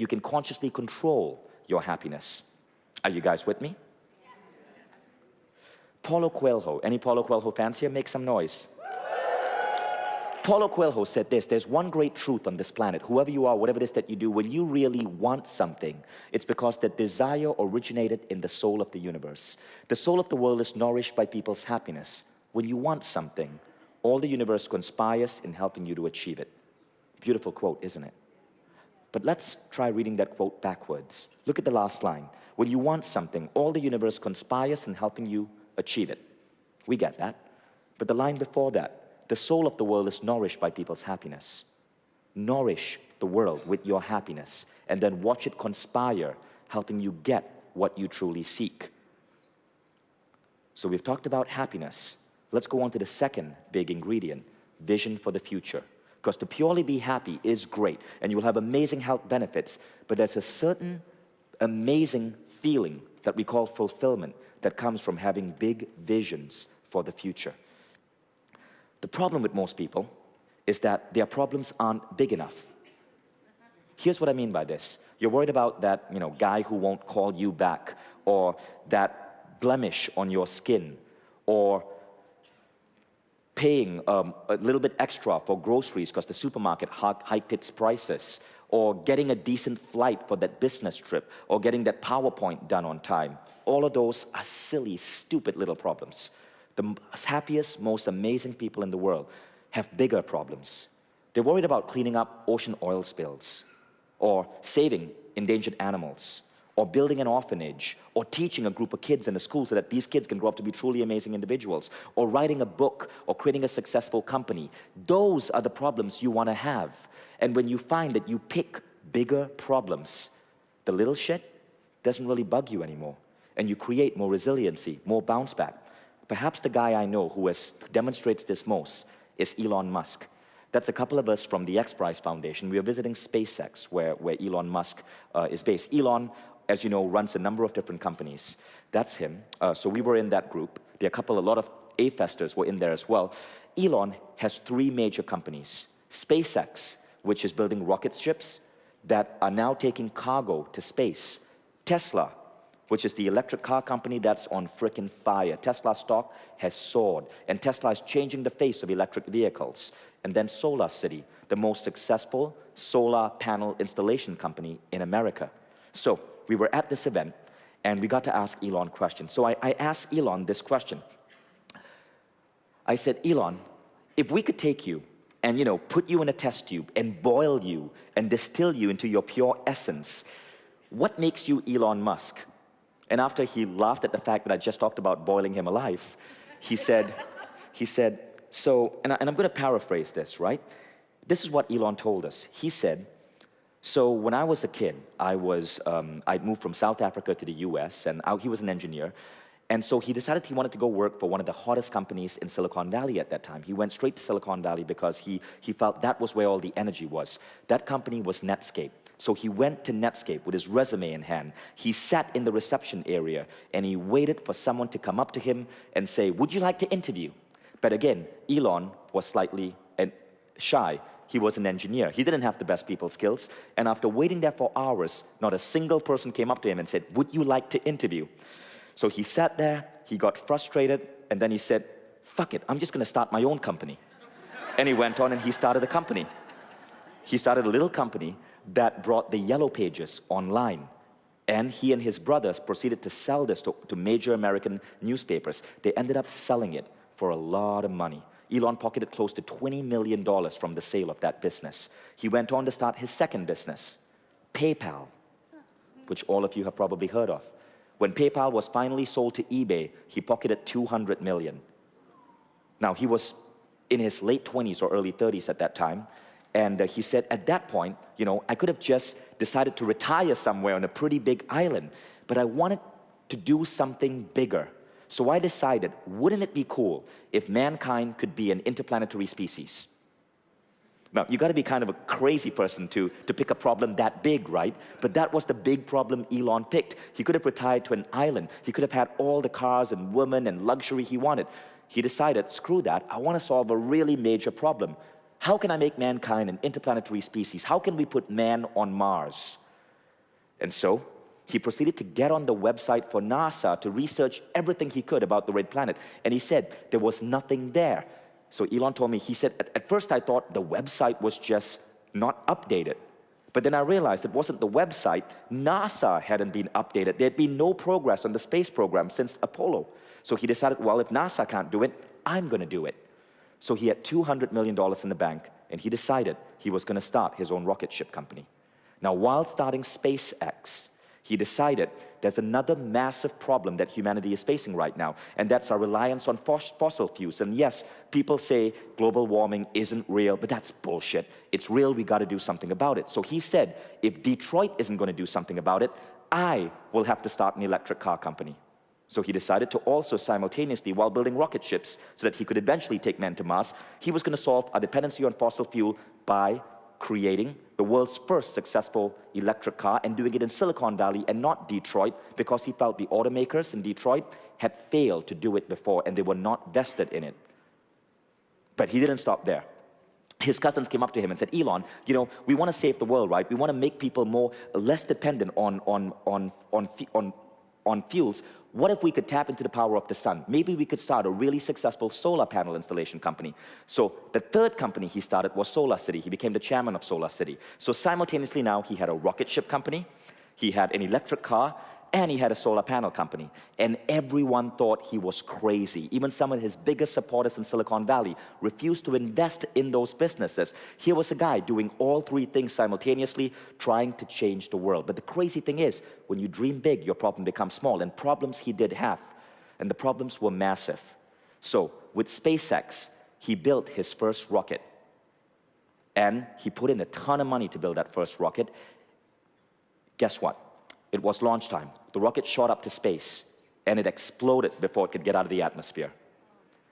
can consciously control your happiness. Are you guys with me? Yes. Paulo Coelho. Any Paulo Coelho fans here? Make some noise. Paulo Coelho said this: there's one great truth on this planet. Whoever you are, whatever it is that you do, when you really want something, it's because the desire originated in the soul of the universe. The soul of the world is nourished by people's happiness. When you want something, all the universe conspires in helping you to achieve it. Beautiful quote, isn't it? But let's try reading that quote backwards. Look at the last line. When you want something, all the universe conspires in helping you achieve it. We get that. But the line before that, the soul of the world is nourished by people's happiness. Nourish the world with your happiness, and then watch it conspire, helping you get what you truly seek. So we've talked about happiness. Let's go on to the second big ingredient, vision for the future. Because to purely be happy is great, and you will have amazing health benefits, but there's a certain amazing feeling that we call fulfillment that comes from having big visions for the future. The problem with most people is that their problems aren't big enough. Here's what I mean by this. You're worried about that, guy who won't call you back, or that blemish on your skin, or paying a little bit extra for groceries because the supermarket hiked its prices, or getting a decent flight for that business trip, or getting that PowerPoint done on time. All of those are silly, stupid little problems. The happiest, most amazing people in the world have bigger problems. They're worried about cleaning up ocean oil spills, or saving endangered animals, or building an orphanage, or teaching a group of kids in a school so that these kids can grow up to be truly amazing individuals, or writing a book, or creating a successful company. Those are the problems you want to have. And when you find that you pick bigger problems, the little shit doesn't really bug you anymore. And you create more resiliency, more bounce back. Perhaps the guy I know who demonstrates this most is Elon Musk. That's a couple of us from the X Prize Foundation. We are visiting SpaceX, where Elon Musk is based. Elon, as you know, runs a number of different companies. That's him. So we were in that group. A lot of A-festers were in there as well. Elon has 3 major companies. SpaceX, which is building rocket ships that are now taking cargo to space. Tesla, which is the electric car company that's on frickin' fire. Tesla stock has soared, and Tesla is changing the face of electric vehicles. And then SolarCity, the most successful solar panel installation company in America. So we were at this event, and we got to ask Elon questions. So I asked Elon this question. I said, Elon, if we could take you and put you in a test tube and boil you and distill you into your pure essence, what makes you Elon Musk? And after he laughed at the fact that I just talked about boiling him alive, he said, so, and I'm going to paraphrase this, right? This is what Elon told us. He said, so when I was a kid, I'd moved from South Africa to the US, and he was an engineer. And so he decided he wanted to go work for one of the hottest companies in Silicon Valley at that time. He went straight to Silicon Valley because he felt that was where all the energy was. That company was Netscape. So he went to Netscape with his resume in hand. He sat in the reception area, and he waited for someone to come up to him and say, would you like to interview? But again, Elon was slightly shy. He was an engineer. He didn't have the best people skills. And after waiting there for hours, not a single person came up to him and said, would you like to interview? So he sat there, he got frustrated, and then he said, fuck it, I'm just going to start my own company. And he went on and he started a company. He started a little company that brought the Yellow Pages online. And he and his brothers proceeded to sell this to major American newspapers. They ended up selling it for a lot of money. Elon pocketed close to $20 million from the sale of that business. He went on to start his second business, PayPal, which all of you have probably heard of. When PayPal was finally sold to eBay, he pocketed $200 million. Now, he was in his late 20s or early 30s at that time, and he said, at that point, I could have just decided to retire somewhere on a pretty big island, but I wanted to do something bigger. So I decided, wouldn't it be cool if mankind could be an interplanetary species? Now, you got to be kind of a crazy person to pick a problem that big, right? But that was the big problem Elon picked. He could have retired to an island. He could have had all the cars and women and luxury he wanted. He decided, screw that, I want to solve a really major problem. How can I make mankind an interplanetary species? How can we put man on Mars? And so he proceeded to get on the website for NASA to research everything he could about the red planet. And he said there was nothing there. So Elon told me, he said, at first I thought the website was just not updated. But then I realized it wasn't the website. NASA hadn't been updated. There had been no progress on the space program since Apollo. So he decided, well, if NASA can't do it, I'm going to do it. So he had $200 million in the bank, and he decided he was going to start his own rocket ship company. Now, while starting SpaceX, he decided there's another massive problem that humanity is facing right now, and that's our reliance on fossil fuels. And yes, people say global warming isn't real, but that's bullshit. It's real, we got to do something about it. So he said, if Detroit isn't going to do something about it, I will have to start an electric car company. So he decided to also simultaneously, while building rocket ships so that he could eventually take men to Mars, he was going to solve our dependency on fossil fuel by creating the world's first successful electric car and doing it in Silicon Valley and not Detroit, because he felt the automakers in Detroit had failed to do it before and they were not vested in it. But he didn't stop there. His cousins came up to him and said, Elon, you know, we want to save the world, right? We want to make people less dependent on fuels. What if we could tap into the power of the sun? Maybe we could start a really successful solar panel installation company. So the third company he started was Solar City. He became the chairman of Solar City. So simultaneously now he had a rocket ship company, he had an electric car, and he had a solar panel company. And everyone thought he was crazy. Even some of his biggest supporters in Silicon Valley refused to invest in those businesses. Here was a guy doing all three things simultaneously, trying to change the world. But the crazy thing is, when you dream big, your problem becomes small. And problems he did have, and the problems were massive. So with SpaceX, he built his first rocket. And he put in a ton of money to build that first rocket. Guess what? It was launch time. The rocket shot up to space, and it exploded before it could get out of the atmosphere.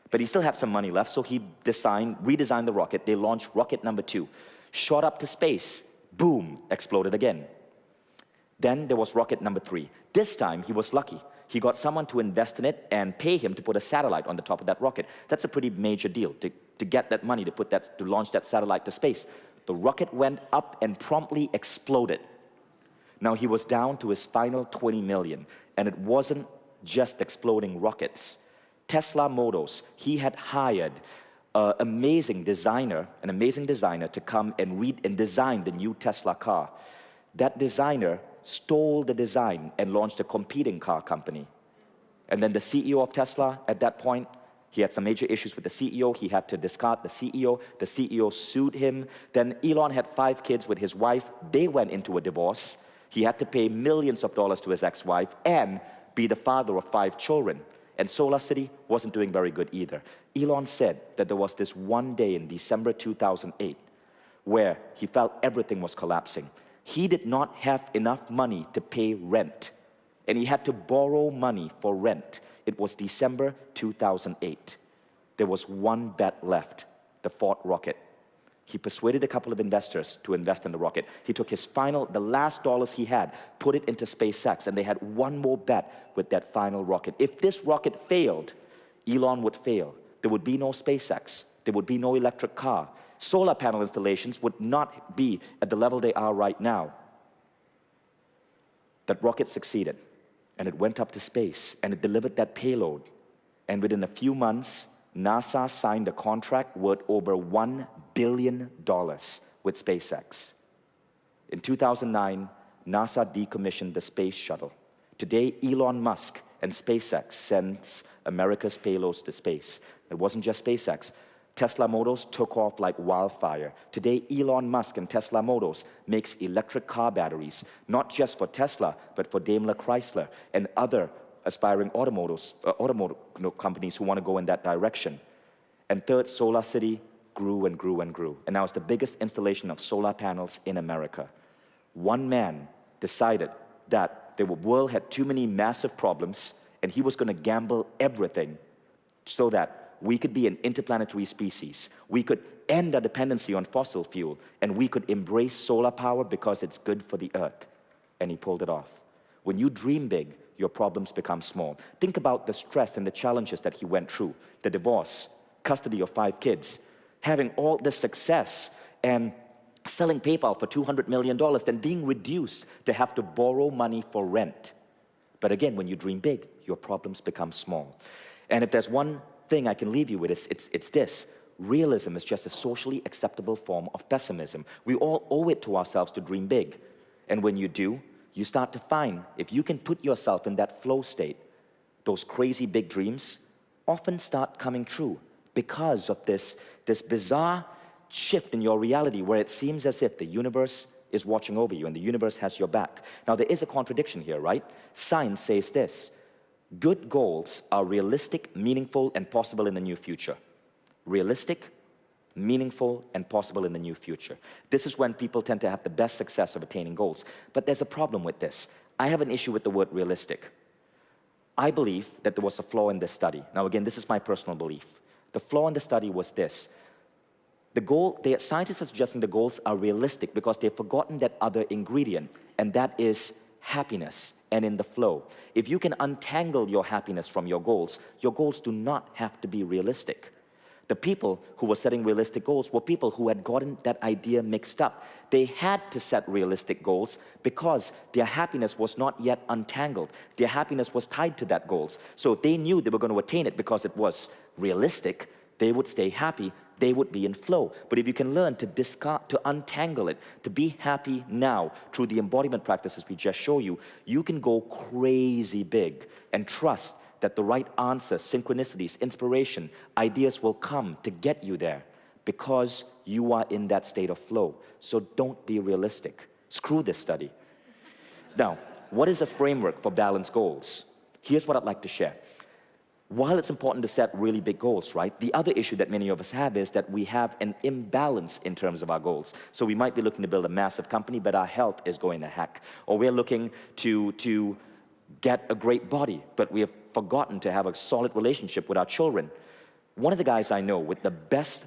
But he still had some money left, so he redesigned the rocket. They launched rocket number 2. Shot up to space, boom, exploded again. Then there was rocket number 3. This time, he was lucky. He got someone to invest in it and pay him to put a satellite on the top of that rocket. That's a pretty major deal, to get that money to launch that satellite to space. The rocket went up and promptly exploded. Now he was down to his final 20 million, and it wasn't just exploding rockets. Tesla Motors, he had hired an amazing designer to come and design the new Tesla car. That designer stole the design and launched a competing car company. And then the CEO of Tesla, at that point, he had some major issues with the CEO. He had to discard the CEO. The CEO sued him. Then Elon had 5 kids with his wife. They went into a divorce. He had to pay millions of dollars to his ex-wife and be the father of 5 children. And Solar City wasn't doing very good either. Elon said that there was this one day in December 2008 where he felt everything was collapsing. He did not have enough money to pay rent, and he had to borrow money for rent. It was December 2008. There was one bet left, the Ford rocket. He persuaded a couple of investors to invest in the rocket. He took the last dollars he had, put it into SpaceX, and they had one more bet with that final rocket. If this rocket failed, Elon would fail. There would be no SpaceX. There would be no electric car. Solar panel installations would not be at the level they are right now. That rocket succeeded, and it went up to space, and it delivered that payload. And within a few months, NASA signed a contract worth over $1 billion with SpaceX. In 2009, NASA decommissioned the space shuttle. Today, Elon Musk and SpaceX sends America's payloads to space. It wasn't just SpaceX. Tesla Motors took off like wildfire. Today, Elon Musk and Tesla Motors makes electric car batteries, not just for Tesla, but for Daimler Chrysler and other aspiring automotive companies who want to go in that direction. And third, Solar City grew and grew and grew. And now it's the biggest installation of solar panels in America. One man decided that the world had too many massive problems, and he was going to gamble everything so that we could be an interplanetary species. We could end our dependency on fossil fuel, and we could embrace solar power because it's good for the earth. And he pulled it off. When you dream big, your problems become small. Think about the stress and the challenges that he went through. The divorce, custody of 5 kids, having all this success and selling PayPal for $200 million, then being reduced to have to borrow money for rent. But again, when you dream big, your problems become small. And if there's one thing I can leave you with, it's this. realism is just a socially acceptable form of pessimism. We all owe it to ourselves to dream big. And when you do, you start to find, if you can put yourself in that flow state, those crazy big dreams often start coming true because of this bizarre shift in your reality where it seems as if the universe is watching over you and the universe has your back. Now, there is a contradiction here, right? Science says this: good goals are realistic, meaningful, and possible in the near future. Realistic, meaningful, and possible in the near future. This is when people tend to have the best success of attaining goals. But there's a problem with this. I have an issue with the word realistic. I believe that there was a flaw in this study. Now again, this is my personal belief. The flaw in the study was this: the scientists are suggesting the goals are realistic because they've forgotten that other ingredient, and that is happiness and in the flow. If you can untangle your happiness from your goals do not have to be realistic. The people who were setting realistic goals were people who had gotten that idea mixed up. They had to set realistic goals because their happiness was not yet untangled. Their happiness was tied to that goals. So if they knew they were going to attain it because it was realistic, they would stay happy, they would be in flow. But if you can learn to discard, to untangle it, to be happy now through the embodiment practices we just show you, you can go crazy big and trust that the right answers, synchronicities, inspiration, ideas will come to get you there because you are in that state of flow. So don't be realistic. Screw this study. Now, what is a framework for balanced goals? Here's what I'd like to share. While it's important to set really big goals, right, the other issue that many of us have is that we have an imbalance in terms of our goals. So we might be looking to build a massive company, but our health is going to heck. Or we're looking to get a great body, but we have forgotten to have a solid relationship with our children. One of the guys I know with the best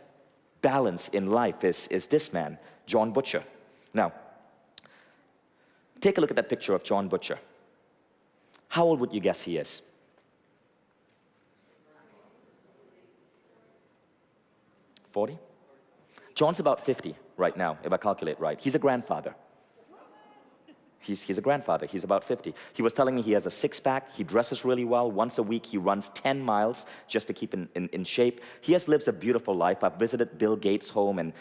balance in life is this man, John Butcher. Now, take a look at that picture of John Butcher. How old would you guess he is? 40? John's about 50 right now, if I calculate right. He's a grandfather. He's a grandfather. He's about 50. He was telling me he has a six-pack. He dresses really well. Once a week, he runs 10 miles just to keep in shape. He lives a beautiful life. I've visited Bill Gates' home and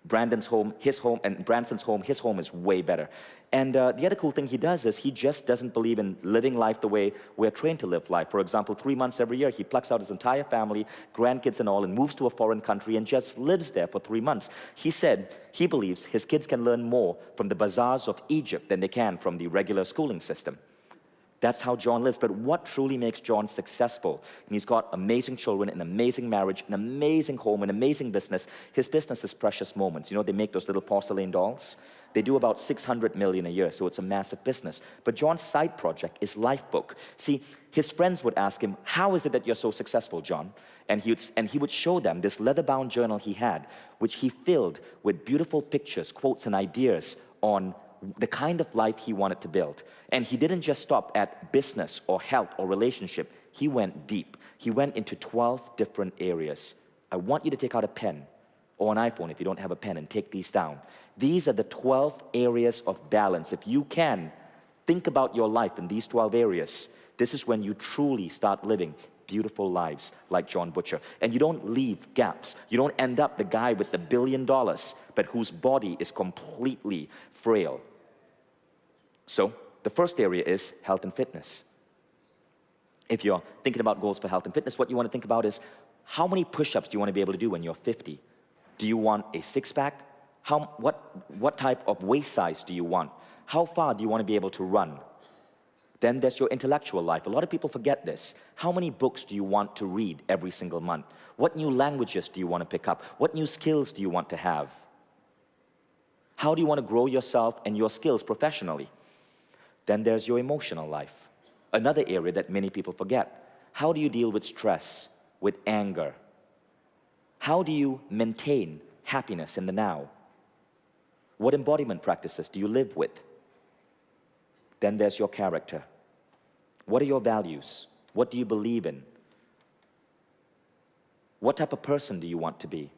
Brandon's home, his home, and Branson's home. His home is way better. And the other cool thing he does is he just doesn't believe in living life the way we're trained to live life. For example, 3 months every year, he plucks out his entire family, grandkids and all, and moves to a foreign country and just lives there for 3 months. He said he believes his kids can learn more from the bazaars of Egypt than they can from the regular schooling system. That's how John lives. But what truly makes John successful? And he's got amazing children, an amazing marriage, an amazing home, an amazing business. His business is Precious Moments. You know, they make those little porcelain dolls. They do about 600 million a year, so it's a massive business. But John's side project is Lifebook. See, his friends would ask him, how is it that you're so successful, John? And he would show them this leather-bound journal he had, which he filled with beautiful pictures, quotes, and ideas on the kind of life he wanted to build. And he didn't just stop at business or health or relationship. He went deep. He went into 12 different areas. I want you to take out a pen or an iPhone if you don't have a pen and take these down. These are the 12 areas of balance. If you can think about your life in these 12 areas, this is when you truly start living beautiful lives like John Butcher. And you don't leave gaps. You don't end up the guy with the $1 billion, but whose body is completely frail. So, the first area is health and fitness. If you're thinking about goals for health and fitness, what you want to think about is, how many push-ups do you want to be able to do when you're 50? Do you want a six-pack? What type of waist size do you want? How far do you want to be able to run? Then there's your intellectual life. A lot of people forget this. How many books do you want to read every single month? What new languages do you want to pick up? What new skills do you want to have? How do you want to grow yourself and your skills professionally? Then there's your emotional life, another area that many people forget. How do you deal with stress, with anger? How do you maintain happiness in the now? What embodiment practices do you live with? Then there's your character. What are your values? What do you believe in? What type of person do you want to be?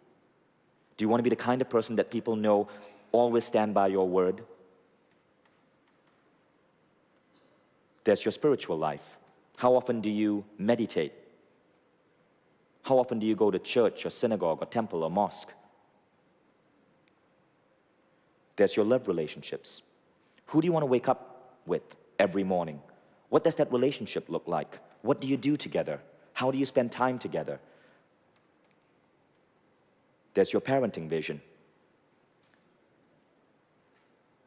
Do you want to be the kind of person that people know always stand by your word? There's your spiritual life. How often do you meditate? How often do you go to church or synagogue or temple or mosque? There's your love relationships. Who do you want to wake up with every morning? What does that relationship look like? What do you do together? How do you spend time together? There's your parenting vision.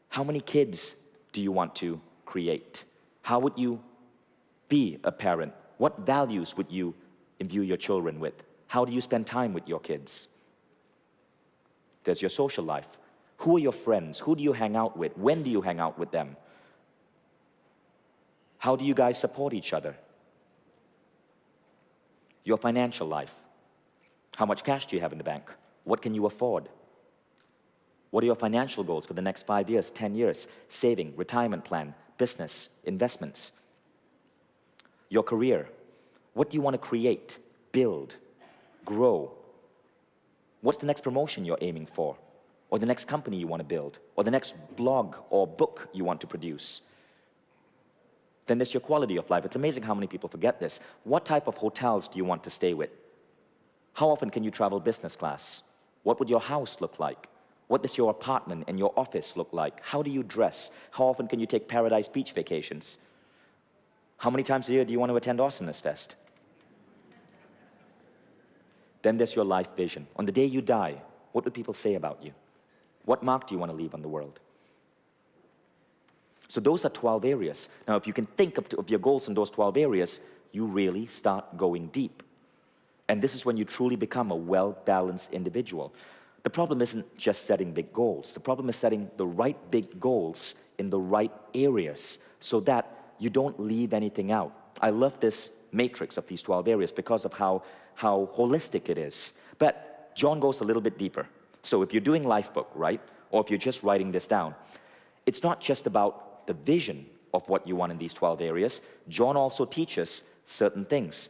How many kids do you want to create? How would you be a parent? What values would you imbue your children with? How do you spend time with your kids? There's your social life. Who are your friends? Who do you hang out with? When do you hang out with them? How do you guys support each other? Your financial life. How much cash do you have in the bank? What can you afford? What are your financial goals for the next 5 years, 10 years? Saving, retirement plan, business, investments. Your career. What do you want to create, build, grow? What's the next promotion you're aiming for? Or the next company you want to build? Or the next blog or book you want to produce? Then there's your quality of life. It's amazing how many people forget this. What type of hotels do you want to stay with? How often can you travel business class? What would your house look like? What does your apartment and your office look like? How do you dress? How often can you take Paradise Beach vacations? How many times a year do you want to attend Awesomeness Fest? Then there's your life vision. On the day you die, what would people say about you? What mark do you want to leave on the world? So those are 12 areas. Now, if you can think of your goals in those 12 areas, you really start going deep. And this is when you truly become a well-balanced individual. The problem isn't just setting big goals. The problem is setting the right big goals in the right areas so that you don't leave anything out. I love this matrix of these 12 areas because of how holistic it is. But John goes a little bit deeper. So if you're doing Lifebook, right, or if you're just writing this down, it's not just about the vision of what you want in these 12 areas. John also teaches certain things.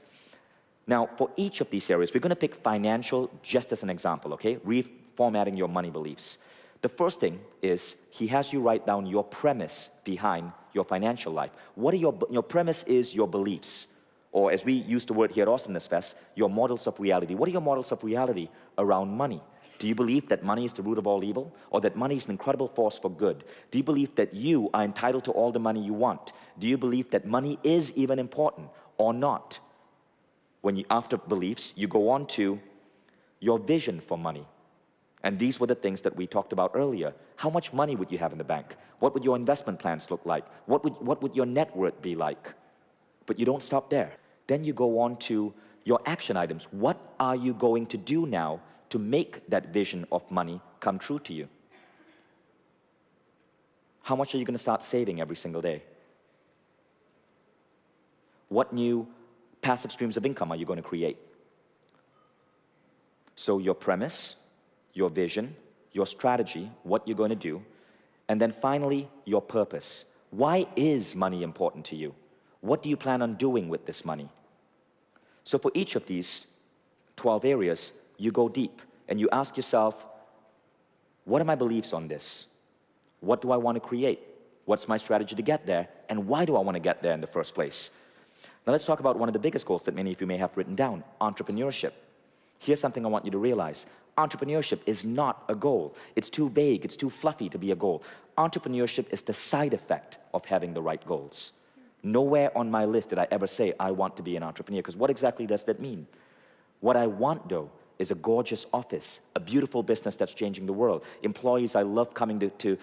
Now, for each of these areas, we're going to pick financial just as an example, okay? Reformatting your money beliefs. The first thing is he has you write down your premise behind your financial life. What are your premise is your beliefs, or as we use the word here at Awesomeness Fest, your models of reality. What are your models of reality around money? Do you believe that money is the root of all evil, or that money is an incredible force for good? Do you believe that you are entitled to all the money you want? Do you believe that money is even important or not? When you, after beliefs, you go on to your vision for money. And these were the things that we talked about earlier. How much money would you have in the bank? What would your investment plans look like? What would your net worth be like? But you don't stop there. Then you go on to your action items. What are you going to do now to make that vision of money come true to you? How much are you going to start saving every single day? What new passive streams of income are you going to create? So your premise, your vision, your strategy, what you're going to do, and then finally, your purpose. Why is money important to you? What do you plan on doing with this money? So for each of these 12 areas, you go deep and you ask yourself, what are my beliefs on this? What do I want to create? What's my strategy to get there? And why do I want to get there in the first place? Now let's talk about one of the biggest goals that many of you may have written down, entrepreneurship. Here's something I want you to realize. Entrepreneurship is not a goal. It's too vague, it's too fluffy to be a goal. Entrepreneurship is the side effect of having the right goals. Nowhere on my list did I ever say, I want to be an entrepreneur, because what exactly does that mean? What I want, though, is a gorgeous office, a beautiful business that's changing the world, employees I love coming to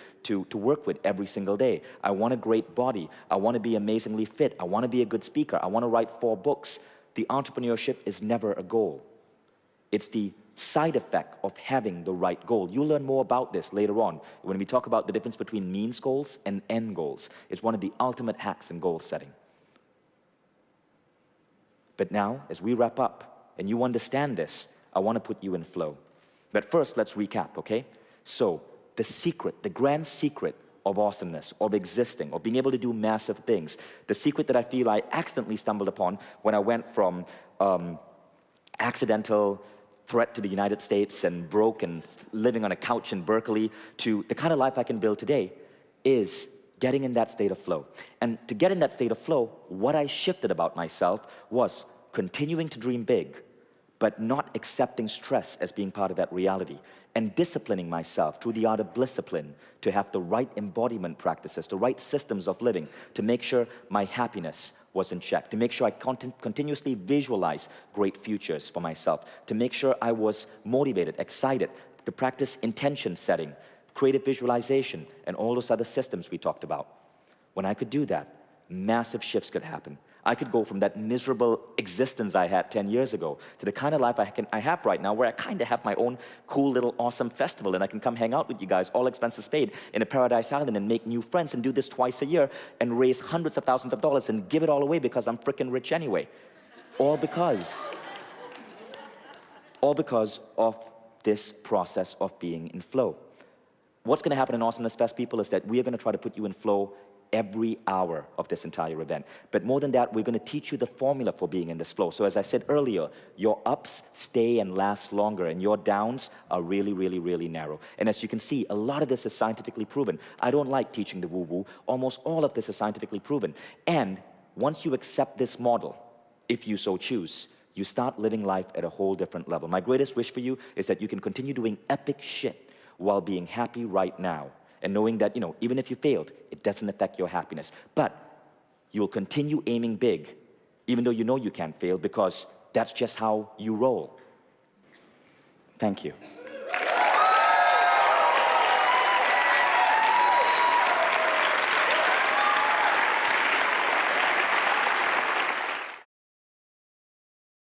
work with every single day. I want a great body. I want to be amazingly fit. I want to be a good speaker. I want to write 4 books. The entrepreneurship is never a goal. It's the side effect of having the right goal. You'll learn more about this later on when we talk about the difference between means goals and end goals. It's one of the ultimate hacks in goal setting. But now, as we wrap up and you understand this, I want to put you in flow. But first, let's recap, okay? So, the secret, the grand secret of awesomeness, of existing, of being able to do massive things, the secret that I feel I accidentally stumbled upon when I went from accidental threat to the United States and broke and living on a couch in Berkeley to the kind of life I can build today is getting in that state of flow. And to get in that state of flow, what I shifted about myself was continuing to dream big, but not accepting stress as being part of that reality, and disciplining myself through the art of discipline to have the right embodiment practices, the right systems of living, to make sure my happiness was in check, to make sure I continuously visualize great futures for myself, to make sure I was motivated, excited, to practice intention setting, creative visualization, and all those other systems we talked about. When I could do that, massive shifts could happen. I could go from that miserable existence I had 10 years ago to the kind of life I have right now, where I kind of have my own cool little awesome festival, and I can come hang out with you guys, all expenses paid, in a paradise island, and make new friends, and do this twice a year, and raise hundreds of thousands of dollars, and give it all away because I'm freaking rich anyway. All because of this process of being in flow. What's going to happen in Awesomeness Fest, people, is that we are going to try to put you in flow every hour of this entire event. But more than that, we're going to teach you the formula for being in this flow. So as I said earlier, your ups stay and last longer, and your downs are really, really, really narrow. And as you can see, a lot of this is scientifically proven. I don't like teaching the woo-woo. Almost all of this is scientifically proven. And once you accept this model, if you so choose, you start living life at a whole different level. My greatest wish for you is that you can continue doing epic shit while being happy right now, and knowing that, even if you failed, it doesn't affect your happiness. But you'll continue aiming big, even though you know you can't fail, because that's just how you roll. Thank you.